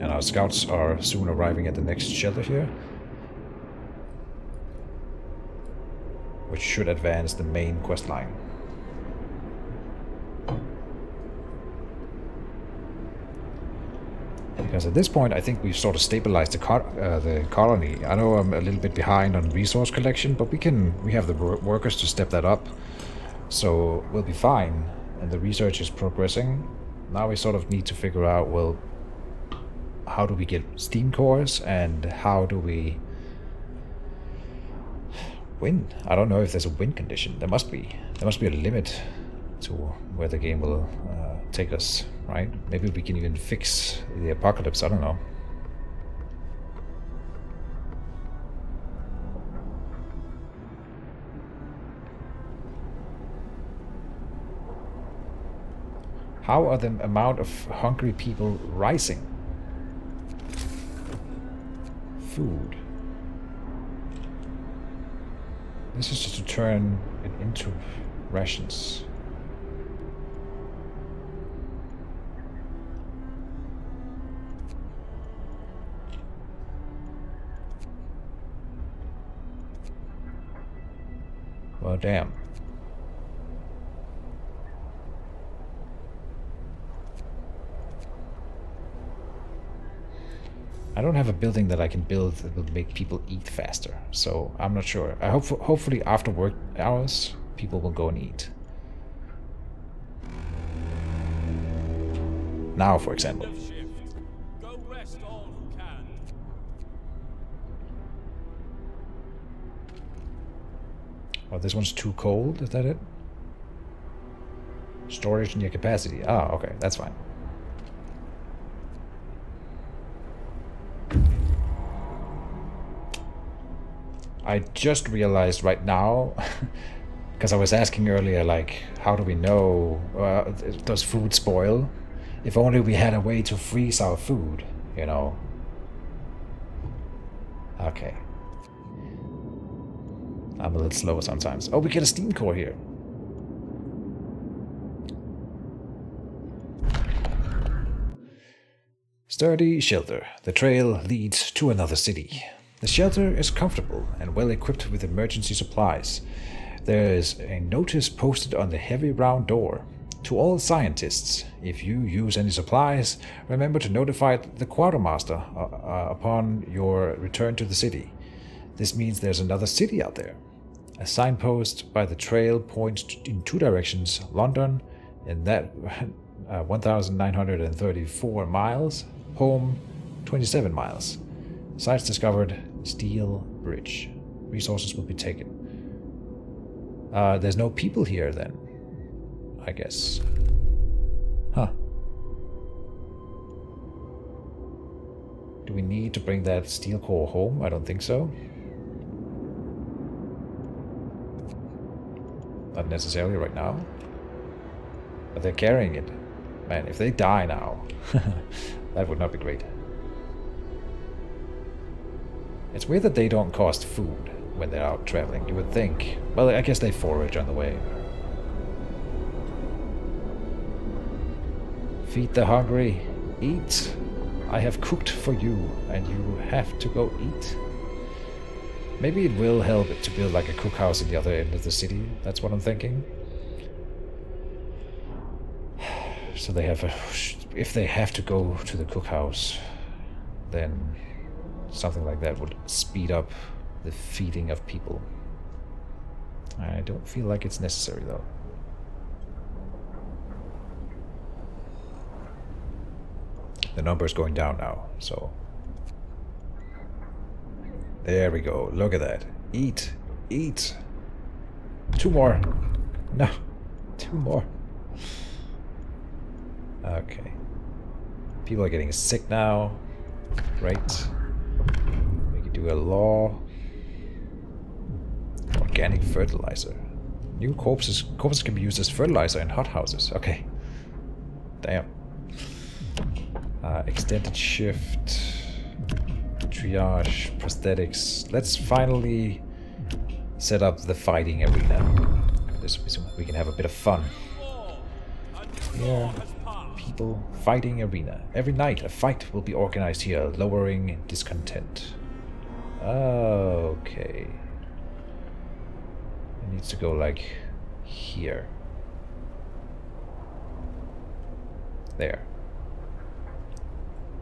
And our scouts are soon arriving at the next shelter here, which should advance the main quest line. Because at this point, I think we've sort of stabilized the colony. I know I'm a little bit behind on resource collection, but we have the workers to step that up, so we'll be fine. And the research is progressing. Now we sort of need to figure out, well, how do we get steam cores, and how do we win? I don't know if there's a win condition. There must be. There must be a limit to where the game will take us, right? Maybe we can even fix the apocalypse, I don't know. How are the amount of hungry people rising? Food. This is just to turn it into rations. Well, damn. I don't have a building that I can build that will make people eat faster, so I'm not sure. I hopefully after work hours, people will go and eat. Now, for example. Oh, this one's too cold, is that it? Storage near capacity. Ah, okay, that's fine. I just realized right now, because I was asking earlier, like, how do we know, does food spoil? If only we had a way to freeze our food, you know. Okay. I'm a little slow sometimes. Oh, we get a steam core here. Sturdy shelter. The trail leads to another city. The shelter is comfortable and well equipped with emergency supplies. There is a notice posted on the heavy round door. To all scientists, if you use any supplies, remember to notify the quartermaster upon your return to the city. This means there's another city out there. A signpost by the trail points in two directions, London, and that 1,934 miles, home 27 miles. Sites discovered, steel bridge. Resources will be taken. There's no people here then, I guess. Huh. Do we need to bring that steel core home? I don't think so. Not necessarily right now. But they're carrying it. Man, if they die now, that would not be great. It's weird that they don't cost food when they're out traveling. You would think. Well, I guess they forage on the way. Feed the hungry. Eat. I have cooked for you, and you have to go eat. Maybe it will help to build like a cookhouse in the other end of the city. That's what I'm thinking. So they have a... If they have to go to the cookhouse, then something like that would speed up the feeding of people. I don't feel like it's necessary though. The number is going down now, so... There we go. Look at that. Eat. Eat. 2 more. No. 2 more. Okay. People are getting sick now. Great. We can do a law. Organic fertilizer. New corpses. Corpses can be used as fertilizer in hothouses. Okay. Damn. Extended shift. Triage, prosthetics. Let's finally set up the fighting arena. We can have a bit of fun. Yeah. people fighting arena. Every night a fight will be organized here, lowering discontent. Okay. It needs to go like here. There.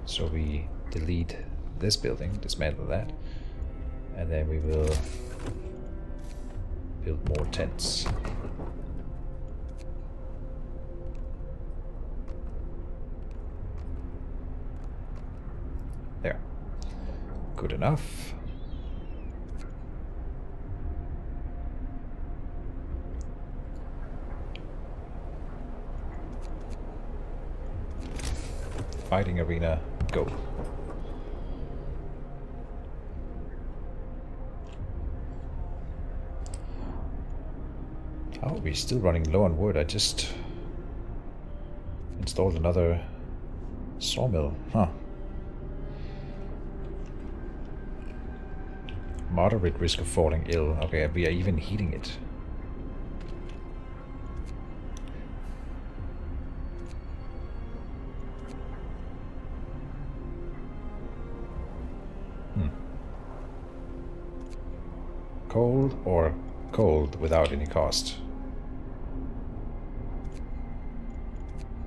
So we delete this building, dismantle that, and then we will build more tents. There. Good enough. Fighting arena, go. Oh, we're still running low on wood. I just installed another sawmill. Huh. Moderate risk of falling ill. Okay, we are even heating it. Cold or cold without any cost?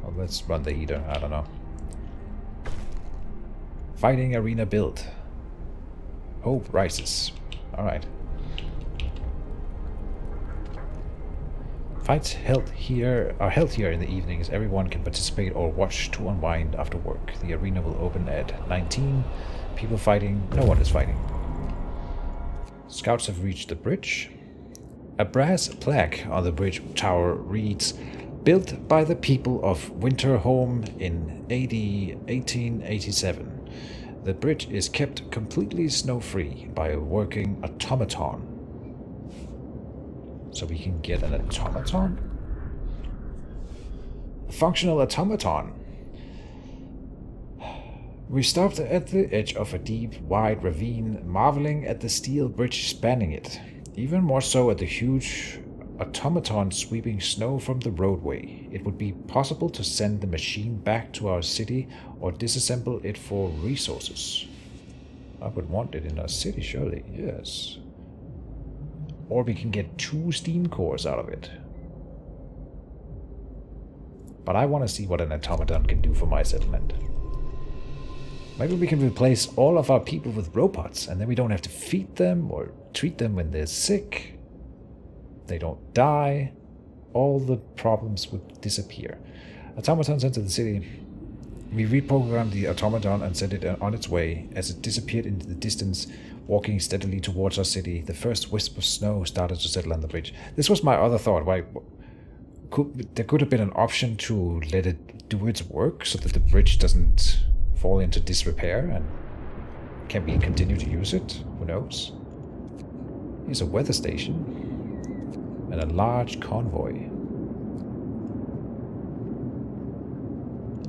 Well, let's run the heater. I don't know. Fighting arena build. Hope rises. Alright. Fights held here are held here in the evenings. Everyone can participate or watch to unwind after work. The arena will open at 19. People fighting. No one is fighting. Scouts have reached the bridge. A brass plaque on the bridge tower reads, "Built by the people of Winterholm in AD 1887. The bridge is kept completely snow-free by a working automaton." So we can get an automaton? A functional automaton. We stopped at the edge of a deep, wide ravine, marveling at the steel bridge spanning it. Even more so at the huge automaton sweeping snow from the roadway. It would be possible to send the machine back to our city or disassemble it for resources. I would want it in our city, surely. Yes. Or we can get 2 steam cores out of it. But I want to see what an automaton can do for my settlement. Maybe we can replace all of our people with robots, and then we don't have to feed them or treat them when they're sick. They don't die. All the problems would disappear. Automaton sent to the city. We reprogrammed the automaton and sent it on its way. As it disappeared into the distance, walking steadily towards our city, the first wisp of snow started to settle on the bridge. This was my other thought. Why? There could have been an option to let it do its work so that the bridge doesn't fall into disrepair, and can we continue to use it? Who knows? Here's a weather station and a large convoy.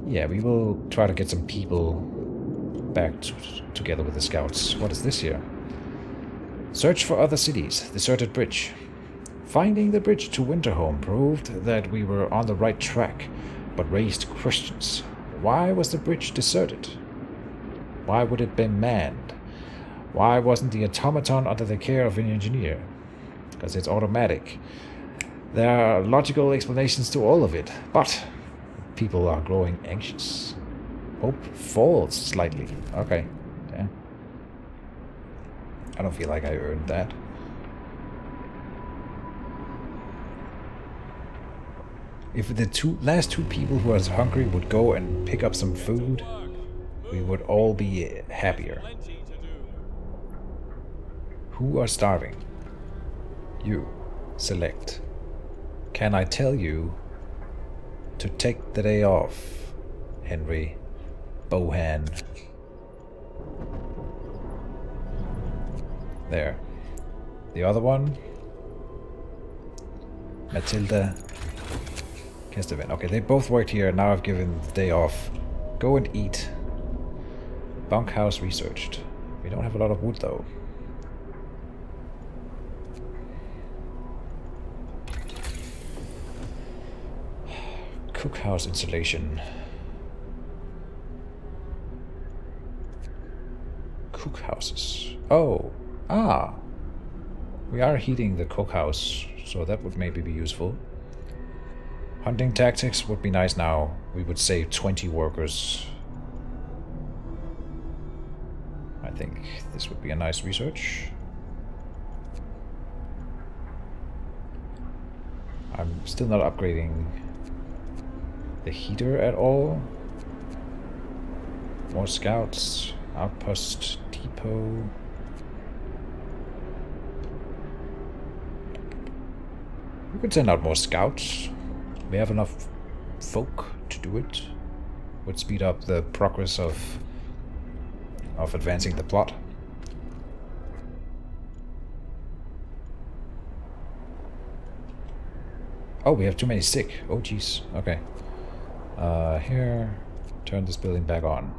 Yeah, we will try to get some people back together with the scouts. What is this here? Search for other cities. Deserted bridge. Finding the bridge to Winterholm proved that we were on the right track, but raised questions. Why was the bridge deserted? Why would it be manned? Why wasn't the automaton under the care of an engineer? Because it's automatic. There are logical explanations to all of it, but people are growing anxious. Hope falls slightly. Okay. Yeah. I don't feel like I earned that. If the last two people who are hungry would go and pick up some food, we would all be happier. Who are starving? You. Select. Can I tell you to take the day off, Henry Bohan? There. The other one? Matilda Kesteven. Okay, they both worked here. Now I've given the day off. Go and eat. Bunkhouse researched. We don't have a lot of wood though. Cookhouse installation. Oh. Ah. We are heating the cookhouse, so that would maybe be useful. Hunting tactics would be nice now. We would save 20 workers. I think this would be a nice research. I'm still not upgrading the heater at all. More scouts. Outpost depot. We could send out more scouts. We have enough folk to do it. Would speed up the progress of advancing the plot. Oh, we have too many sick. Oh, jeez. Okay. Here. Turn this building back on.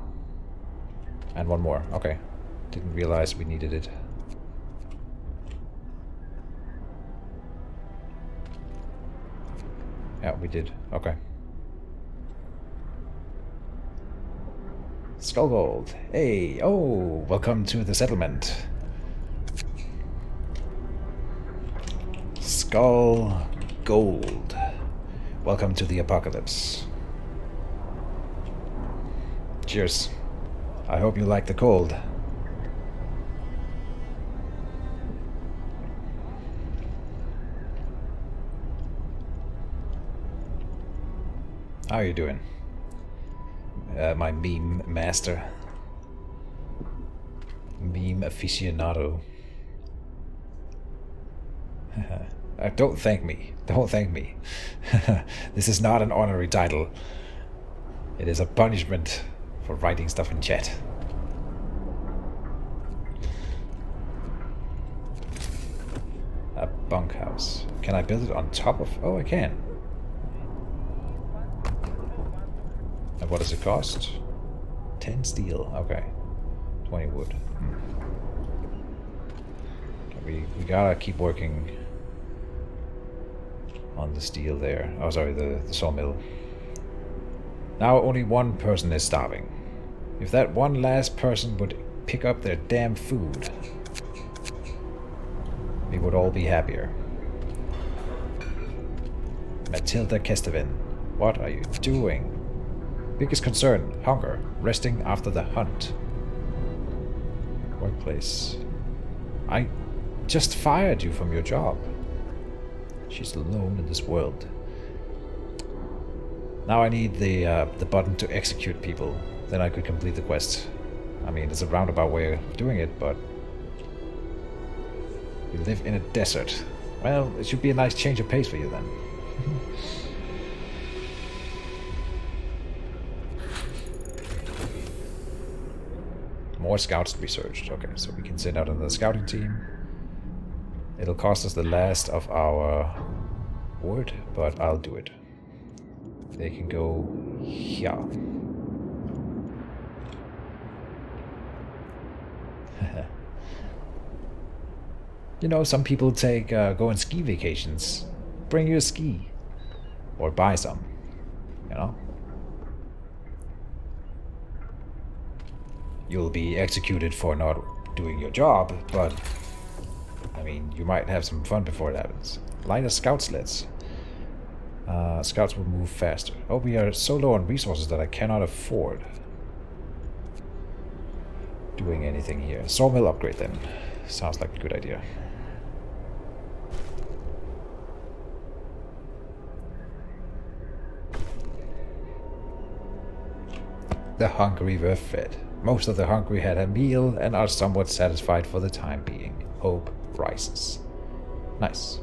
And one more. Okay. Didn't realize we needed it. Yeah, we did. Okay. Skull Gold. Hey, oh, welcome to the settlement. Skull Gold. Welcome to the apocalypse. Cheers. I hope you like the cold. How are you doing? My meme master. Meme aficionado. Don't thank me. Don't thank me. This is not an honorary title. It is a punishment for writing stuff in chat. A bunkhouse. Can I build it on top of... Oh, I can. And what does it cost? 10 steel. Okay. 20 wood. Okay, we gotta keep working on the steel there. Oh, sorry, the sawmill. Now only one person is starving. If that one last person would pick up their damn food, we would all be happier. Matilda Kesteven, what are you doing? Biggest concern, hunger, resting after the hunt. Workplace. I just fired you from your job. She's alone in this world. Now I need the button to execute people. Then I could complete the quest. I mean, it's a roundabout way of doing it, but... You live in a desert. Well, it should be a nice change of pace for you then. More scouts to be searched. Okay, so we can send out another scouting team. It'll cost us the last of our wood, but I'll do it. They can go here. You know, some people take go on ski vacations. Bring you a ski. Or buy some. You know? You'll be executed for not doing your job, but I mean, you might have some fun before it happens. Lighter scout sleds. Scouts will move faster. Oh, we are so low on resources that I cannot afford doing anything here. Sawmill upgrade then. Sounds like a good idea. The hungry were fed. Most of the hungry had a meal and are somewhat satisfied for the time being. Hope rises. Nice.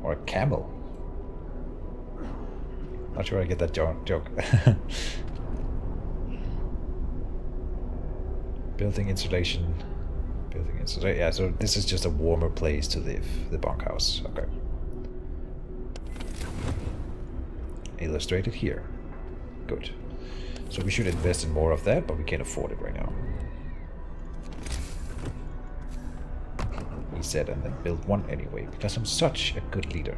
Or a camel. Not sure I get that joke. Building insulation. Building insulation. Yeah, so this is just a warmer place to live. The bunkhouse. Okay. Illustrated here. Good. So we should invest in more of that, but we can't afford it right now. He said, and then build one anyway, because I'm such a good leader.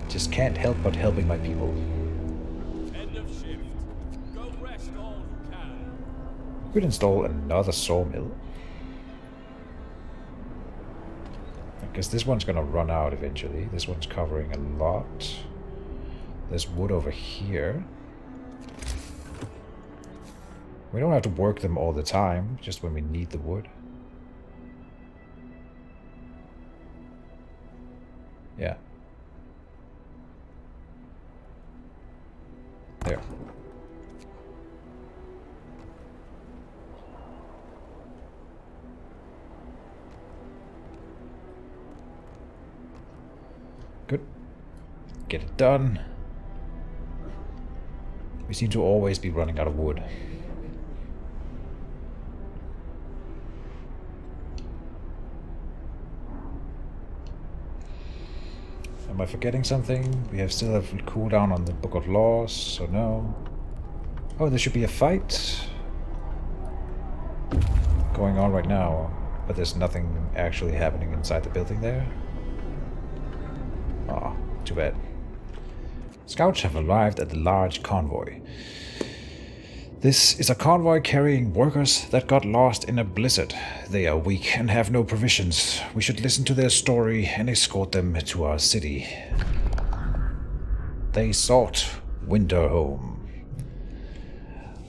Just can't help but helping my people. Could install another sawmill. I guess this one's gonna run out eventually. This one's covering a lot. There's wood over here. We don't have to work them all the time, just when we need the wood. Yeah. There. Good. Get it done. We seem to always be running out of wood. Am I forgetting something? We still have cooldown on the Book of Laws, so no. Oh, there should be a fight going on right now, but there's nothing actually happening inside the building there. Ah, too bad. Scouts have arrived at the large convoy. This is a convoy carrying workers that got lost in a blizzard. They are weak and have no provisions. We should listen to their story and escort them to our city. They sought Winterhome.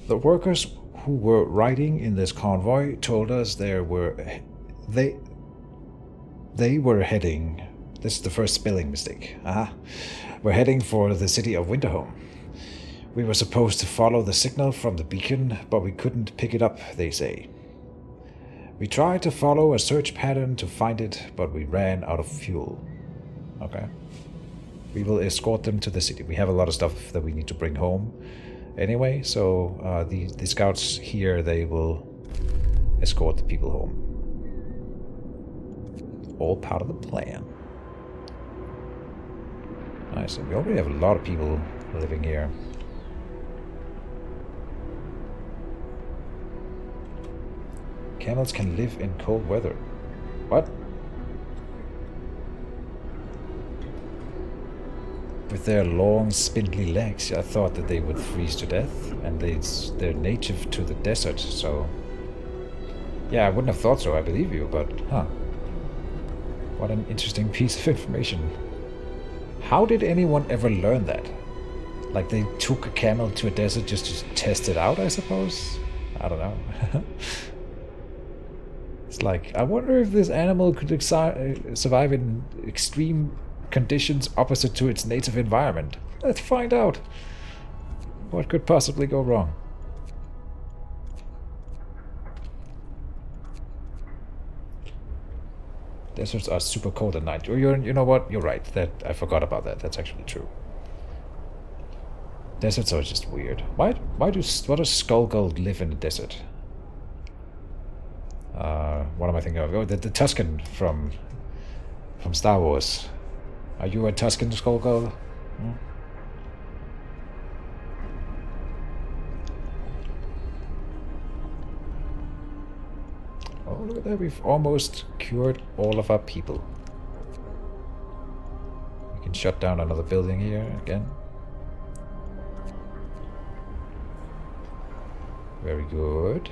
The workers who were riding in this convoy told us they were heading. This is the first spelling mistake. We're heading for the city of Winterhome. We were supposed to follow the signal from the beacon, but we couldn't pick it up, they say. We tried to follow a search pattern to find it, but we ran out of fuel. Okay. We will escort them to the city. We have a lot of stuff that we need to bring home anyway, so the scouts here, they will escort the people home. All part of the plan. Nice. We already have a lot of people living here. Camels can live in cold weather. What? With their long, spindly legs, I thought that they would freeze to death, and they're native to the desert, so... Yeah, I wouldn't have thought so, I believe you, but... Huh. What an interesting piece of information. How did anyone ever learn that? Like, they took a camel to a desert just to test it out, I suppose? I don't know. It's like, I wonder if this animal could survive in extreme conditions opposite to its native environment. Let's find out. What could possibly go wrong? Deserts are super cold at night. You know what? You're right. That I forgot about that. That's actually true. Deserts are just weird. Why does Skull Gold live in the desert? What am I thinking of? Oh, the Tusken from Star Wars. Are you a Tusken, Skull Gold? Hmm? Oh, look at that. We've almost cured all of our people. We can shut down another building here again. Very good.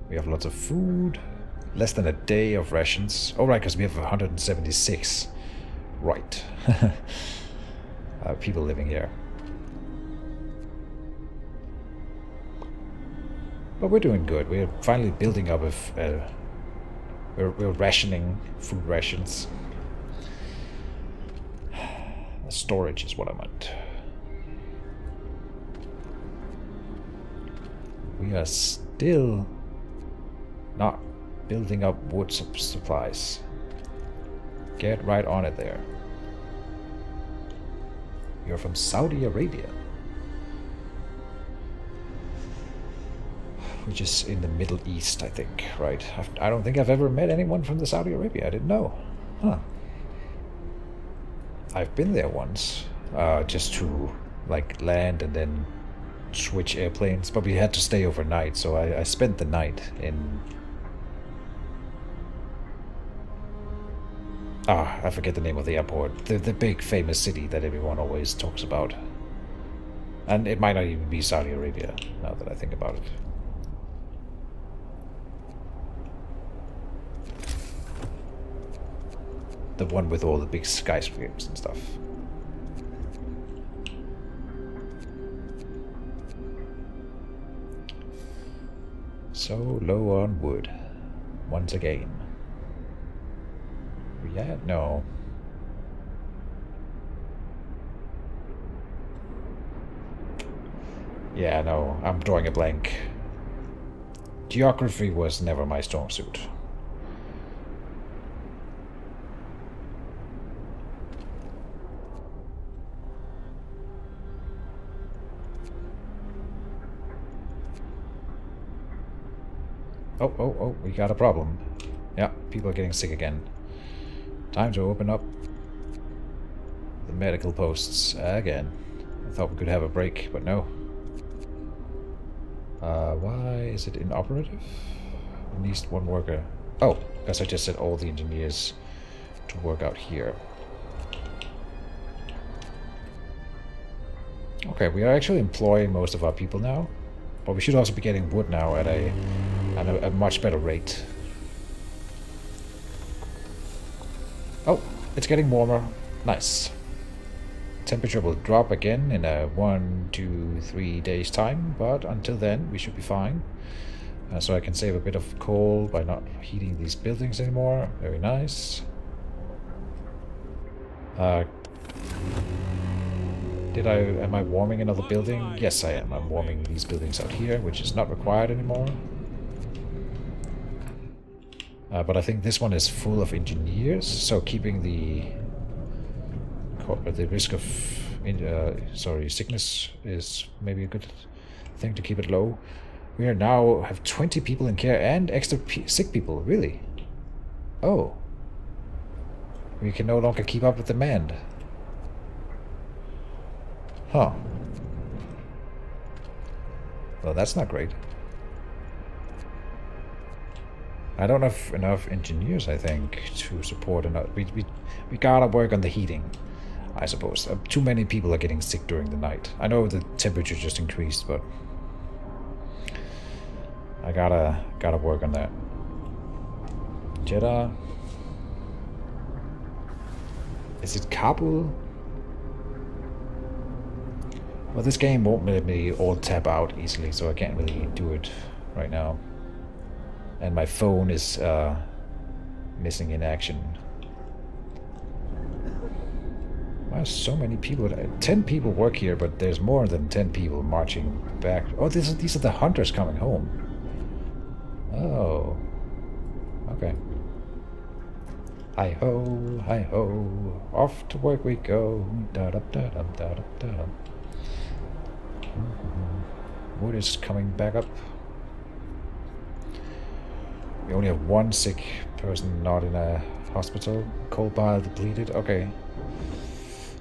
We have lots of food. Less than a day of rations. Oh, right, because we have 176. Right. People living here. But we're doing good. We're finally building up we're rationing food rations. Storage is what I meant. We are still not building up wood supplies. Get right on it there. You're from Saudi Arabia, which is in the Middle East, I think, right? I don't think I've ever met anyone from the Saudi Arabia. I didn't know. Huh. I've been there once, just to like land and then switch airplanes, but we had to stay overnight, so I spent the night in Ah, I forget the name of the airport. The big famous city that everyone always talks about. And it might not even be Saudi Arabia, now that I think about it. The one with all the big skyscrapers and stuff. So low on wood. Once again. Yeah, no. Yeah, no, I'm drawing a blank. Geography was never my strong suit. Oh, we got a problem. Yeah, people are getting sick again. Time to open up the medical posts again. I thought we could have a break, but no. Why is it inoperative? At least one worker. Oh, because I just set all the engineers to work out here. Okay, we are actually employing most of our people now. But we should also be getting wood now at a much better rate. Oh, it's getting warmer. Nice. Temperature will drop again in a 1, 2, 3 days time, but until then we should be fine. So I can save a bit of coal by not heating these buildings anymore. Very nice. Am I warming another building? Yes, I am. I'm warming these buildings out here, which is not required anymore. But I think this one is full of engineers, so keeping the risk of sickness is maybe a good thing to keep it low. We are now have 20 people in care and extra sick people. Really? Oh, we can no longer keep up with demand. Huh. Well, that's not great. I don't have enough engineers, I think, to support enough. We gotta work on the heating, I suppose. Too many people are getting sick during the night. I know the temperature just increased, but I gotta work on that. Jeddah. Is it Kabul? Well, this game won't let me all tap out easily, so I can't really do it right now. And my phone is missing in action. Why so many people? 10 people work here, but there's more than 10 people marching back. Oh, these are the hunters coming home. Oh. Okay. Hi-ho, hi-ho. Off to work we go. Da-da-da-da-da-da-da. Wood is coming back up. We only have one sick person not in a hospital. Coal pile depleted. Okay.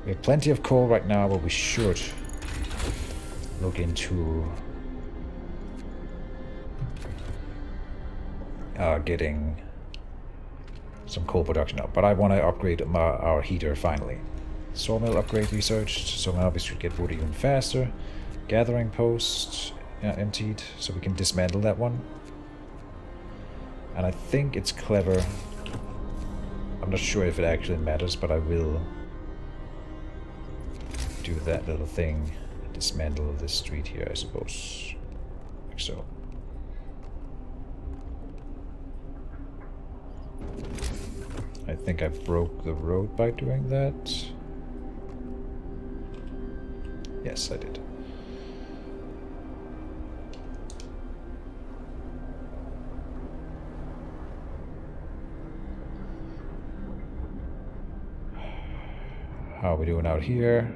We have plenty of coal right now, but we should look into getting some coal production up. But I want to upgrade our heater finally. Sawmill upgrade researched, so now we should get wood even faster. Gathering post emptied, so we can dismantle that one. And I think it's clever. I'm not sure if it actually matters, but I will do that little thing. Dismantle this street here, I suppose. Like so. I think I broke the road by doing that. Yes, I did. How are we doing out here?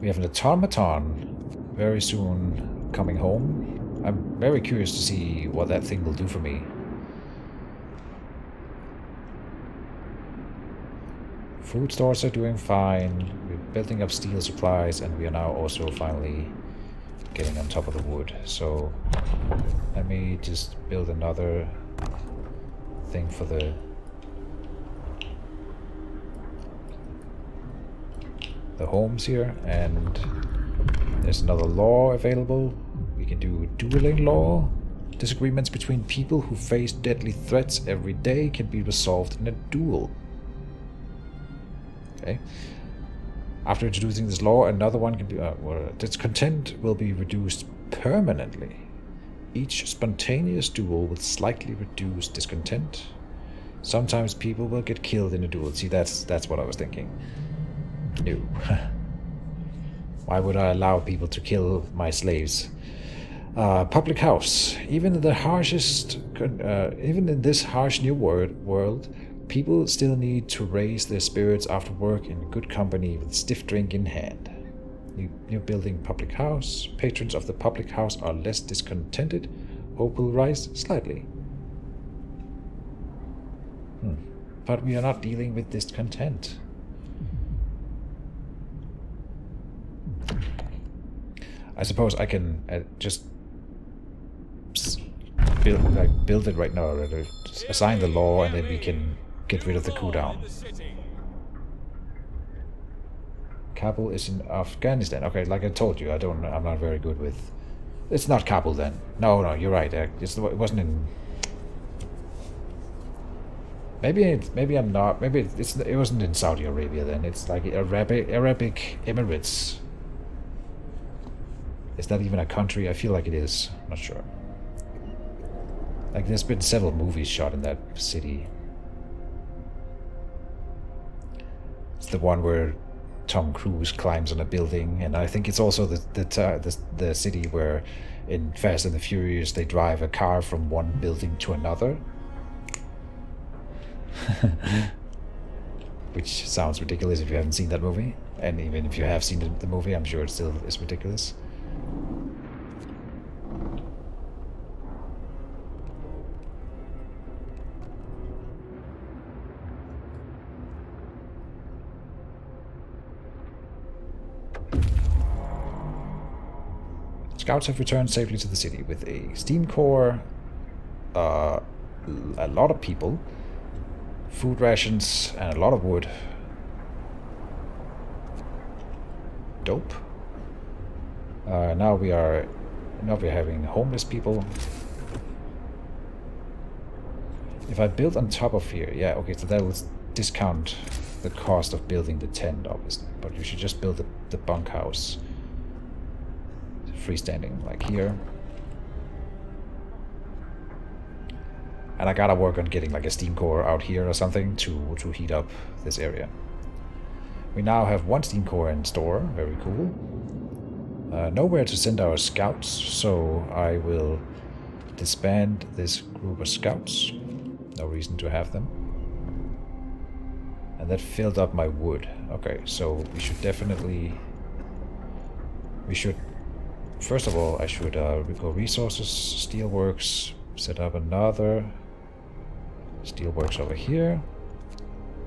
We have an automaton very soon coming home. I'm very curious to see what that thing will do for me. Food stores are doing fine. We're building up steel supplies, and we are now also finally getting on top of the wood. So let me just build another thing for the the homes here, and there's another law available. We can do Dueling Law. Disagreements between people who face deadly threats every day can be resolved in a duel. Okay. After introducing this law, another one can be... discontent will be reduced permanently. Each spontaneous duel will slightly reduce discontent. Sometimes people will get killed in a duel. See, that's what I was thinking. No. Why would I allow people to kill my slaves? Public house. Even in the harshest, even in this harsh new world, people still need to raise their spirits after work in good company with stiff drink in hand. New building public house. Patrons of the public house are less discontented. Hope will rise slightly. But we are not dealing with discontent. I suppose I can just build it right now, or assign the law, and then we can get rid of the cooldown. Kabul is in Afghanistan. Okay, like I told you, I'm not very good with... It's not Kabul then. No, you're right. It wasn't in... Maybe I'm not. Maybe it wasn't in Saudi Arabia then. It's like Arabic Emirates. Is that even a country? I feel like it is. I'm not sure. Like, there's been several movies shot in that city. It's the one where Tom Cruise climbs on a building, and I think it's also the city where in Fast and the Furious they drive a car from one building to another. Which sounds ridiculous if you haven't seen that movie, and even if you have seen the movie, I'm sure it still is ridiculous. Scouts have returned safely to the city with a steam core, a lot of people, food rations, and a lot of wood. Dope. Now we're having homeless people. If I build on top of here, yeah, okay, so that will discount the cost of building the tent, obviously. But you should just build the bunkhouse. Freestanding, like here. And I gotta work on getting like a steam core out here or something to heat up this area. We now have one steam core in store, very cool. Nowhere to send our scouts, so I will disband this group of scouts. No reason to have them. And that filled up my wood. Okay, so we should definitely... First of all, I should go resources, steelworks, set up another steelworks over here,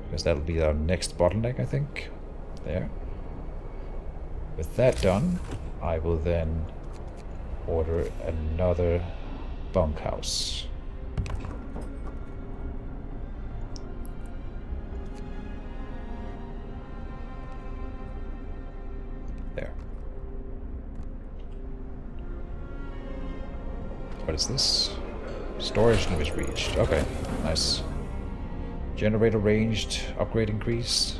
because that'll be our next bottleneck, I think. There. With that done, I will then order another bunkhouse. There. What is this? Storage limit reached. Okay, nice. Generator ranged, upgrade increased.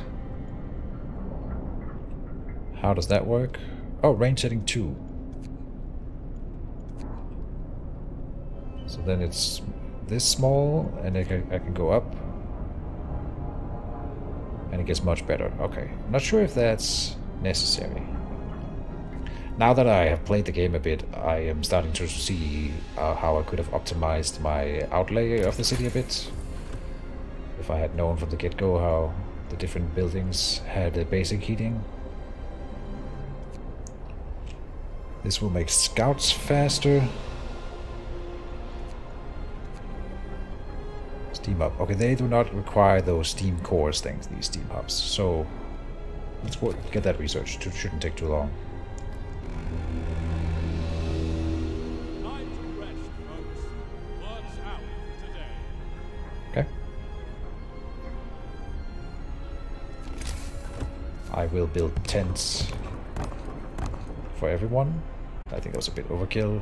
How does that work? Oh, range setting 2. So then it's this small, and I can go up. And it gets much better. Okay, I'm not sure if that's necessary. Now that I have played the game a bit, I am starting to see how I could have optimized my outlay of the city a bit. If I had known from the get-go how the different buildings had a basic heating. This will make scouts faster. Steam up. Okay, they do not require those steam cores things, these steam hubs. So let's get that researched. It shouldn't take too long. I will build tents for everyone. I think that was a bit overkill.